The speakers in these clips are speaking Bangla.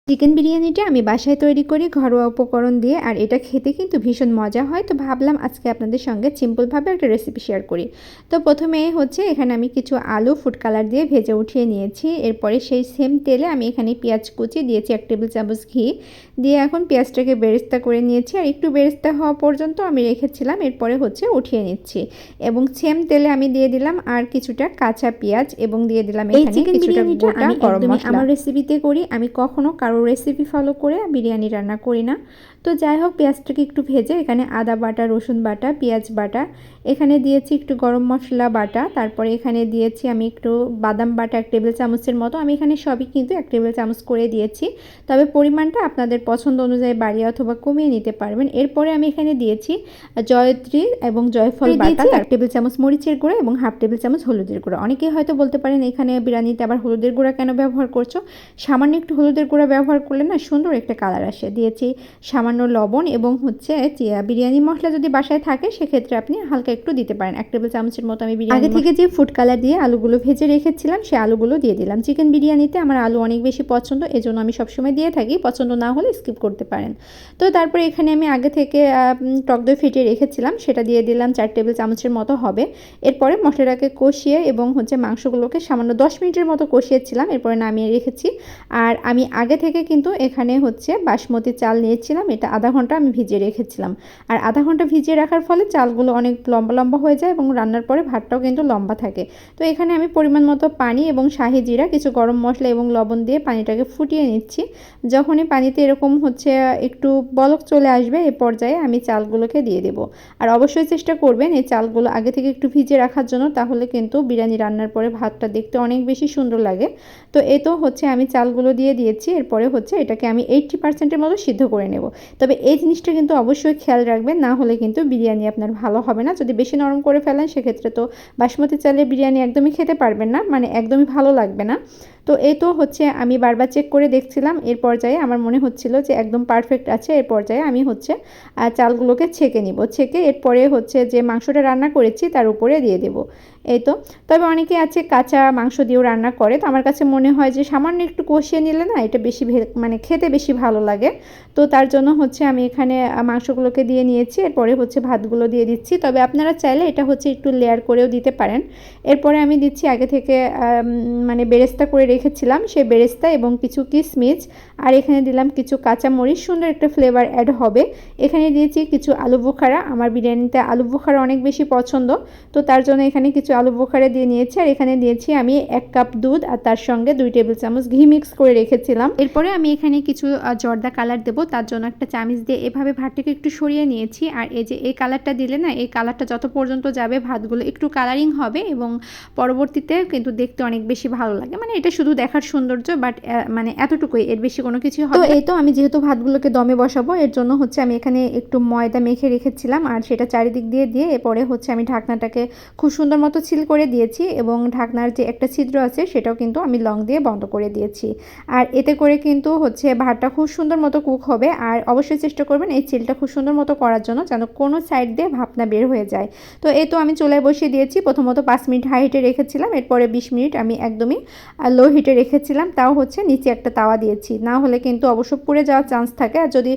চিকেন বিরিয়ানিটা আমি বাসায় তৈরি করি ঘরোয়া উপকরণ দিয়ে, আর এটা খেতে কিন্তু ভীষণ মজা হয়। তো ভাবলাম আজকে আপনাদের সঙ্গে সিম্পলভাবে একটা রেসিপি শেয়ার করি। তো প্রথমে হচ্ছে এখানে আমি কিছু আলু ফুড কালার দিয়ে ভেজে উঠিয়ে নিয়েছি। এরপরে সেই সেম তেলে আমি এখানে পেঁয়াজ কুচি দিয়েছি, 1 টেবিল চামচ ঘি দিয়ে এখন পেঁয়াজটাকে বেরেস্তা করে নিয়েছি, আর একটু বেরেস্তা হওয়া পর্যন্ত আমি রেখেছিলাম। এরপরে হচ্ছে উঠিয়ে নিচ্ছি এবং সেম তেলে আমি দিয়ে দিলাম আর কিছুটা কাঁচা পেঁয়াজ এবং দিয়ে দিলাম এখানে কিছুটা গোটা গরম মশলা। আমার রেসিপিতে করি, আমি কখনো কারো রেসিপি ফলো করে বিরিয়ানি রান্না করি না। তো যাই হোক, পেঁয়াজটাকে একটু ভেজে এখানে আদা বাটা, রসুন বাটা, পেঁয়াজ বাটা, এখানে দিয়েছি একটু গরম মশলা বাটা, তারপরে এখানে দিয়েছি আমি একটু বাদাম বাটা 1 টেবিল চামচের মতো। আমি এখানে সবই কিন্তু 1 টেবিল চামচ করে দিয়েছি, তবে পরিমাণটা আপনাদের পছন্দ অনুযায়ী বাড়িয়ে অথবা কমিয়ে নিতে পারবেন। এরপরে আমি এখানে দিয়েছি জয়ত্রী এবং জয়ফল বাটা, 1 টেবিল চামচ মরিচের গুঁড়া এবং 1/2 টেবিল চামচ হলুদের গুঁড়া। অনেকেই হয়তো বলতে পারেন এখানে বিরিয়ানিতে আবার হলুদের গুঁড়া কেন ব্যবহার করছো? সামান্য একটু হলুদের গুঁড়া ব্যবহার করলে না সুন্দর একটা কালার আসে। দিয়েছি সামান্য লবণ এবং হচ্ছে বিরিয়ানি মশলা যদি বাসায় থাকে সেক্ষেত্রে আপনি হালকা একটু দিতে পারেন। 1 টেবিল চামচের মতো আমি আগে থেকে যে ফুড কালার দিয়ে আলুগুলো ভেজে রেখেছিলাম সেই আলুগুলো দিয়ে দিলাম। চিকেন বিরিয়ানিতে আমার আলু অনেক বেশি পছন্দ, এজন্য আমি সবসময় দিয়ে থাকি, পছন্দ না হলে স্কিপ করতে পারেন। তো তারপরে এখানে আমি আগে থেকে টক দই ফেটিয়ে রেখেছিলাম, সেটা দিয়ে দিলাম 4 টেবিল চামচের মতো হবে। এরপরে মশলাটাকে কষিয়ে এবং হচ্ছে মাংসগুলোকে সামান্য 10 মিনিটের মতো কষিয়েছিলাম, এরপরে নামিয়ে রেখেছি। আর আমি আগে থেকে কিন্তু এখানে হচ্ছে বাসমতি চাল নিয়েছিলাম, এটা আধা ঘন্টা আমি ভিজিয়ে রেখেছিলাম। আর আধা ঘন্টা ভিজিয়ে রাখার ফলে চালগুলো অনেক লম্বা লম্বা হয়ে যায় এবং রান্নার পরে ভাতটাও কিন্তু লম্বা থাকে। তো এখানে আমি পরিমাণ মতো পানি এবং শাহি জিরা, কিছু গরম মশলা এবং লবণ দিয়ে পানিটাকে ফুটিয়ে নিচ্ছি। যখনই পানিতে এরকম হচ্ছে একটু বলক চলে আসবে এ পর্যায়ে আমি চালগুলোকে দিয়ে দেব। আর অবশ্যই চেষ্টা করবেন এই চালগুলো আগে থেকে একটু ভিজিয়ে রাখার জন্য, তাহলে কিন্তু বিরিয়ানি রান্নার পরে ভাতটা দেখতে অনেক বেশি সুন্দর লাগে। তো এই তো হচ্ছে আমি চালগুলো দিয়ে দিয়েছি। এরপরে হচ্ছে এটাকে আমি 80%-এর মতো সিদ্ধ করে নেব। তবে এই জিনিসটা কিন্তু অবশ্যই খেয়াল রাখবেন, না হলে কিন্তু বিরিয়ানি আপনার ভালো হবে না। যদি বেশি নরম করে ফেলেন সেক্ষেত্রে তো বাসমতি চালের বিরিয়ানি একদমই খেতে পারবেন না, মানে একদমই ভালো লাগবে না। তো এই তো হচ্ছে আমি বারবার চেক করে দেখছিলাম, এর পর্যায়ে আমার মনে হচ্ছিল যে একদম পারফেক্ট আছে। এর পর্যায়ে আমি হচ্ছে চালগুলোকে ছেঁকে নিব, ছেঁকে এরপরে হচ্ছে যে মাংসটা রান্না করেছি তার উপরে দিয়ে দেব। এই তো। তবে অনেকে আছে কাঁচা মাংস দিয়েও রান্না করে, তো আমার কাছে মনে হয় যে সামান্য একটু কষিয়ে নিলে না এটা বেশি মানে খেতে বেশি ভালো লাগে। তো তার জন্য হচ্ছে আমি এখানে মাংসগুলোকে দিয়ে নিয়েছি, এরপরে হচ্ছে ভাতগুলো দিয়ে দিচ্ছি। তবে আপনারা চাইলে এটা হচ্ছে একটু লেয়ার করেও দিতে পারেন। এরপরে আমি দিচ্ছি আগে থেকে মানে বেরেস্তা করে রেখেছিলাম সেই বেরেস্তা এবং কিছু কিশমিশ, আর এখানে দিলাম কিছু কাঁচামরিচ, সুন্দর একটা ফ্লেভার অ্যাড হবে। এখানে দিয়েছি কিছু আলু বোখারা, আমার বিরিয়ানিতে আলু বোখারা অনেক বেশি পছন্দ, তো তার জন্য এখানে কিছু আলু বোখারা দিয়ে নিয়েছি। আর এখানে দিয়েছি আমি 1 কাপ দুধ আর তার সঙ্গে 2 টেবিল চামচ ঘি মিক্স করে রেখেছিলাম। এরপরে আমি এখানে কিছু জর্দা কালার দেবো, তার জন্য একটা চামচ দিয়ে এভাবে ভাতটাকে একটু সরিয়ে নিয়েছি। আর এই যে এই কালারটা দিলে না, এই কালারটা যত পর্যন্ত যাবে ভাতগুলো একটু কালারিং হবে এবং পরবর্তীতে কিন্তু দেখতে অনেক বেশি ভালো লাগে। মানে এটা শুধু দেখার সৌন্দর্য, বাট মানে এতটুকুই, এর বেশি কোনো কিছু হবে। তো এই তো আমি যেহেতু ভাতগুলোকে দমে বসাবো এর জন্য হচ্ছে আমি এখানে একটু ময়দা মেখে রেখেছিলাম, আর সেটা চারিদিক দিয়ে এরপরে হচ্ছে আমি ঢাকনাটাকে খুব সুন্দর মতো সিল করে দিয়েছি এবং ঢাকনার যে একটা ছিদ্র আছে সেটাও কিন্তু আমি লং দিয়ে বন্ধ করে দিয়েছি। আর এতে করে কিন্তু হচ্ছে ভাতটা খুব সুন্দর মতো কুক হবে। আর অবশ্যই চেষ্টা করবেন এই চিলটা খুব সুন্দর মতো করার জন্য, যেন কোনো সাইড দিয়ে ভাপ না বের হয়ে যায়। তো এই তো আমি চুলায় বসিয়ে দিয়েছি। প্রথমত 5 মিনিট হাই হিটে রেখেছিলাম, এরপরে 20 মিনিট আমি একদমই লো হিটে রেখেছিলাম, তাও হচ্ছে নিচে একটা তাওয়া দিয়েছি, না হলে কিন্তু অবশ্য পুড়ে যাওয়ার চান্স থাকে। আর যদি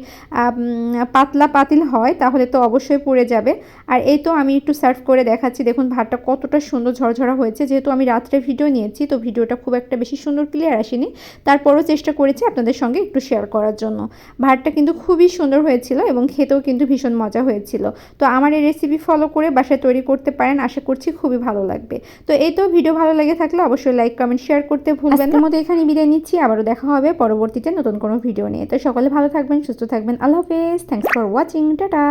পাতলা পাতিল হয় তাহলে তো অবশ্যই পুড়ে যাবে। আর এই তো আমি একটু সার্ভ করে দেখাচ্ছি, দেখুন ভাতটা কতটা সুন্দর ঝরঝরা হয়েছে। যেহেতু আমি রাত্রে ভিডিও নিয়েছি তো ভিডিওটা খুব একটা বেশি সুন্দর ক্লিয়ার আসেনি, তারপরও চেষ্টা করেছি আপনাদের সঙ্গে একটু শেয়ার করার জন্য। ভাতটা কিন্তু খুবই সুন্দর হয়েছিল এবং খেতেও কিন্তু ভীষণ মজা হয়েছিল। তো আমার এই রেসিপি ফলো করে বাসায় তৈরি করতে পারেন, আশা করছি খুবই ভালো লাগবে। তো এই তো ভিডিও ভালো লেগে থাকলে অবশ্যই লাইক কমেন্ট শেয়ার করতে ভুলবেন না। মতো এখানে বিদায় নিচ্ছি, আবারও দেখা হবে পরবর্তীতে নতুন কোনো ভিডিও নিয়ে। তো সকলে ভালো থাকবেন, সুস্থ থাকবেন, আল্লাহ হাফেজ, থ্যাংকস ফর ওয়াচিং, টাটা।